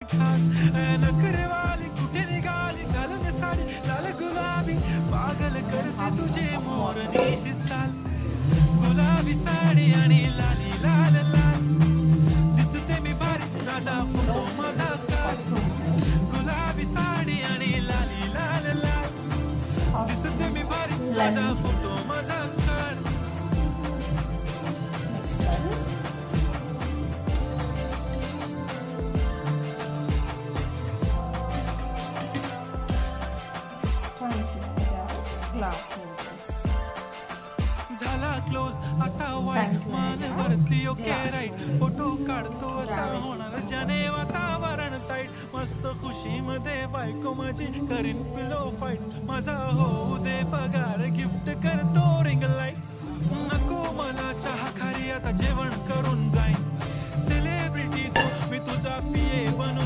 खास नखरेवाली कुठे निघाली घालून साडी लाल गुलाबी पागल करते तुझे मोर निशित चाल गुलाबी साडी आणि लाली लाल लाल दिसते मी भारी राजा फोटो माझा काढ गुलाबी साडी आणि लाली लाल लाल दिसते मी भारी राजा फोटो माझा काढ Glass holders. झाला क्लोज आता वाईट मान वरती ओके राईट फोटो काढतो असा होणार ज्याने वातावरण ताईट मस्त खुशी मध्ये बायको माझी करीन पिलो फाईट माझा होऊ दे पगार गिफ्ट करतो रिंग लाईट नको मला चहा खारी आता जेवण करून जाईन सेलिब्रिटी तो मी तुझा पिये बनून